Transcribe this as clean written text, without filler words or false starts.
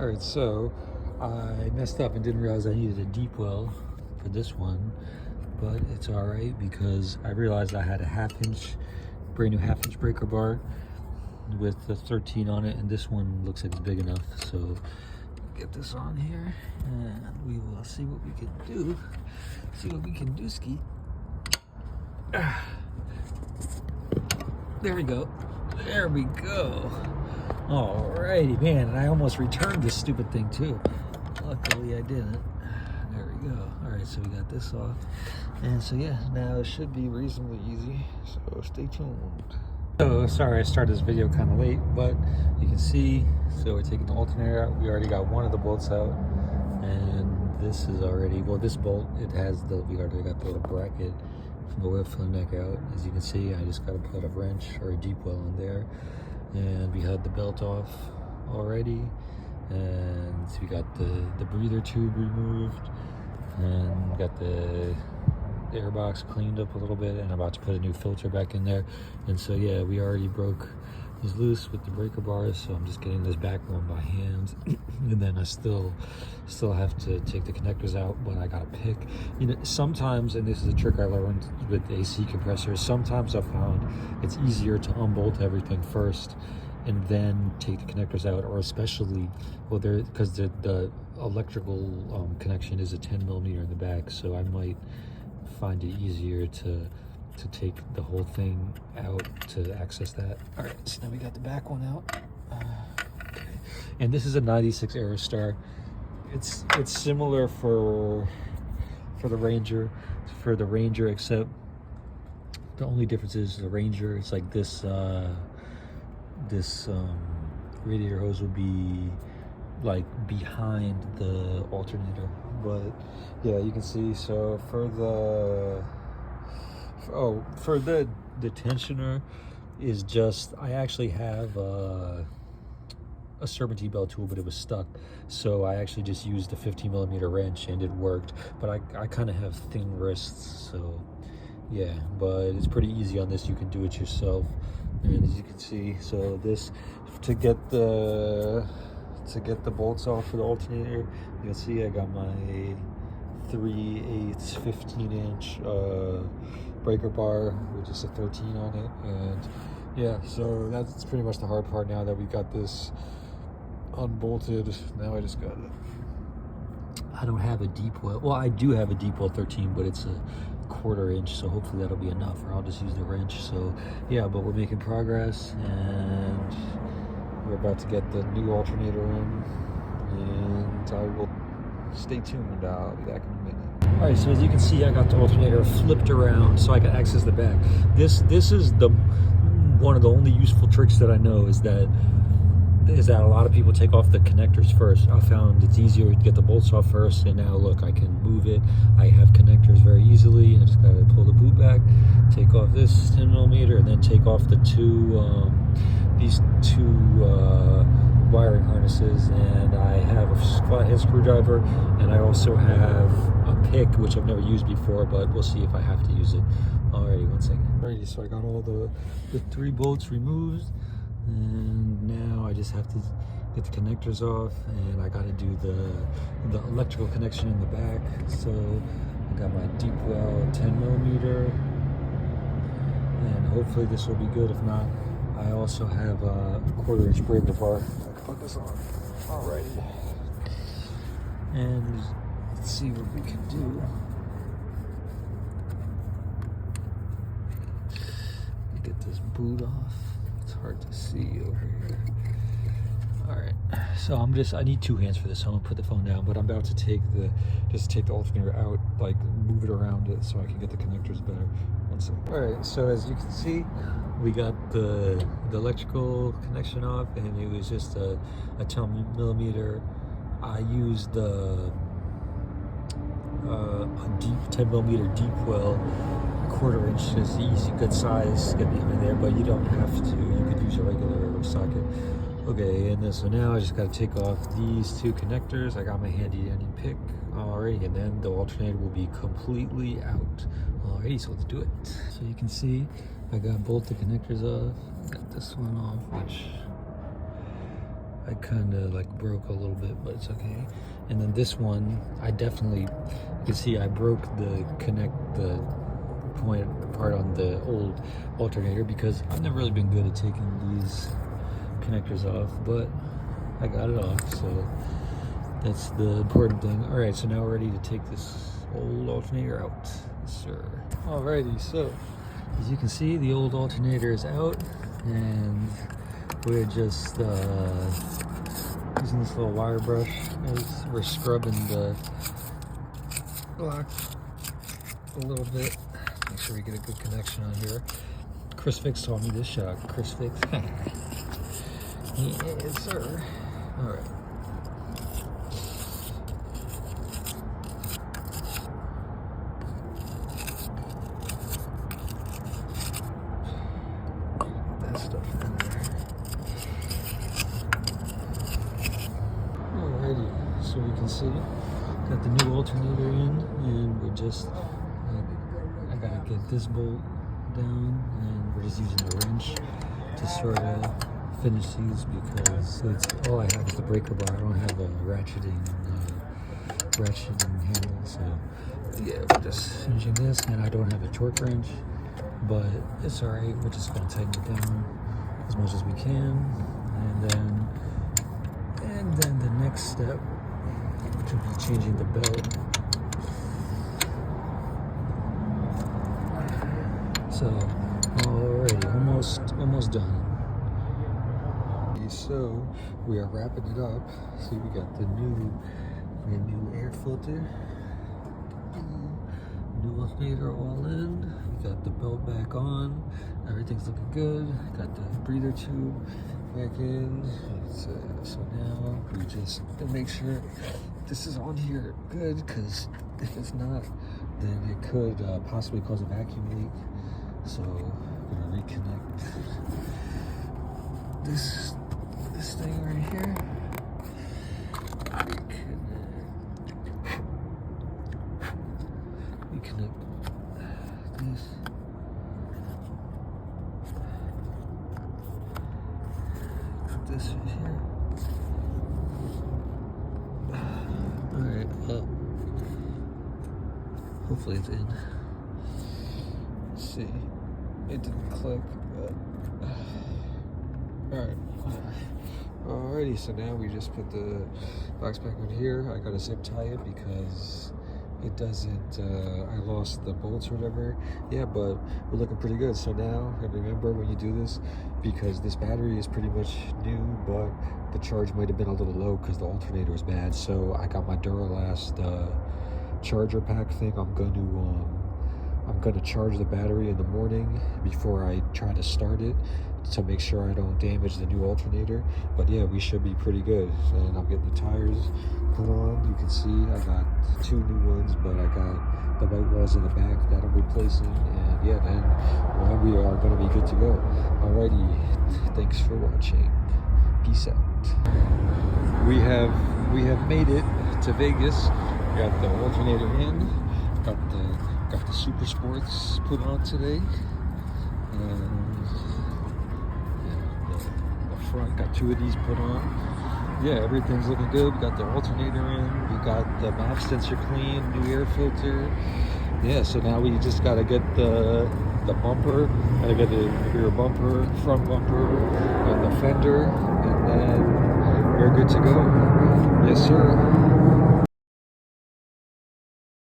Alright, so I messed up and didn't realize I needed a deep well for this one, but it's alright because I realized I had a brand new half-inch breaker bar with the 13 on it, and this one looks like it's big enough. So get this on here and we will see what we can do. Ski. There we go. Alrighty, man, and I almost returned this stupid thing too. Luckily I didn't. There we go. Alright, so we got this off. And so yeah, now it should be reasonably easy. So stay tuned. So sorry I started this video kind of late, but you can see, so we're taking the alternator out. We already got one of the bolts out. And this is already, well, this bolt, we already got the little bracket from the oil filling neck out. As you can see, I just got to put a wrench or a deep well in there. And we had the belt off already, and we got the breather tube removed, and got the air box cleaned up a little bit, and I'm about to put a new filter back in there. And so yeah, we already broke this loose with the breaker bars, so I'm just getting this back one by hand. And then I still have to take the connectors out, but I gotta pick, you know, sometimes, and this is a trick I learned with AC compressors, sometimes I found it's easier to unbolt everything first and then take the connectors out, or especially, well, because the electrical connection is a 10mm in the back, so I might find it easier to take the whole thing out to access that. All right, so now we got the back one out. Okay. And this is a 96 Aerostar. It's similar for the Ranger, except the only difference is the Ranger, it's like this radiator hose will be like behind the alternator. But yeah, you can see, so for the tensioner is just, I actually have a serpentine belt tool, but it was stuck, so I actually just used a 15mm wrench and it worked. But I kind of have thin wrists, so yeah, but it's pretty easy on this. You can do it yourself. And as you can see, so this, to get the bolts off for the alternator, you can see I got my 3/8 15-inch breaker bar with just a 13 on it. And yeah, so that's pretty much the hard part. Now that we got this unbolted, now I just got it. I don't have a deep well. Well, I do have a deep well 13, but it's a 1/4 inch, so hopefully that'll be enough, or I'll just use the wrench. So yeah, but we're making progress, and we're about to get the new alternator in, and I will stay tuned. I'll be back in a minute. All right, so as you can see, I got the alternator flipped around so I can access the back. This is one of the only useful tricks that I know, is that a lot of people take off the connectors first. I found it's easier to get the bolts off first, and now look, I can move it. I have connectors very easily. I just gotta pull the boot back, take off this 10mm, and then take off these two wiring harnesses. And I have a flathead screwdriver, and I also have a pick, which I've never used before, but we'll see if I have to use it. Alrighty, 1 second. Alrighty, so I got all the 3 bolts removed, and now I just have to get the connectors off, and I got to do the electrical connection in the back. So I got my deep well 10mm, and hopefully this will be good. If not, I also have a 1/4 inch breaker bar. I can put this on. Alrighty, and let's see what we can do. Get this boot off. It's hard to see over here. All right, so I need 2 hands for this, so I'm gonna put the phone down, but I'm about to take the alternator out, like move it around it so I can get the connectors better. 1 second. All right, so as you can see, we got the electrical connection off, and it was just a 10mm. I used a deep 10mm deep well, 1/4 inch is easy, good size, get behind there, but you don't have to. You could use a regular socket. Okay, and then so now I just got to take off these 2 connectors. I got my handy dandy pick. Alrighty, and then the alternator will be completely out. Alrighty, so let's do it. So you can see I got both the connectors off. Got this one off, which I kind of like broke a little bit, but it's okay. And then this one, I definitely, you can see I broke the point part on the old alternator because I've never really been good at taking these connectors off, but I got it off, so that's the important thing. All right, so now we're ready to take this old alternator out. Yes, sir. Alrighty, so as you can see, the old alternator is out, and we're just using this little wire brush as we're scrubbing the block a little bit. Make sure we get a good connection on here. Chris Fix taught me this shot. Chris Fix. Yes, sir. All right. That stuff in there. Alrighty, so we can see got the new alternator in, and we're just I gotta get this bolt down, and we're just using a wrench to sort of finish these because it's all I have is the breaker bar. I don't have a ratcheting handle, so yeah, we're just finishing this, and I don't have a torque wrench, but it's all right. We're just gonna tighten it down as much as we can, and then the next step should be changing the belt. So already almost done. So we are wrapping it up. See, we got the brand new air filter, new alternator all in. We got the belt back on. Everything's looking good. Got the breather tube back in. So now we just make sure this is on here good, because if it's not, then it could possibly cause a vacuum leak. So we're gonna reconnect this thing right here. Reconnect this. Put this in here. Alright, well, hopefully it's in. Let's see. It didn't click, but alright. Alrighty, so now we just put the box back on here. I gotta zip tie it because it doesn't, I lost the bolts or whatever. Yeah, but we're looking pretty good. So now, and remember when you do this, because this battery is pretty much new, but the charge might have been a little low because the alternator was bad. So I got my Duralast charger pack thing. I'm gonna charge the battery in the morning before I try to start it, to make sure I don't damage the new alternator. But yeah, we should be pretty good. And I'm getting the tires put on. You can see I got 2 new ones, but I got the white walls in the back that I'm replacing. And yeah, then we are going to be good to go. Alrighty, thanks for watching. Peace out. We have made it to Vegas. Got the alternator in. Got the Super Sports put on today. Front, got 2 of these put on. Yeah, everything's looking good. We got the alternator in, we got the map sensor clean, new air filter. Yeah, so now we just gotta get the bumper, gotta get the rear bumper, front bumper, and the fender, and then we're good to go. Yes, sir.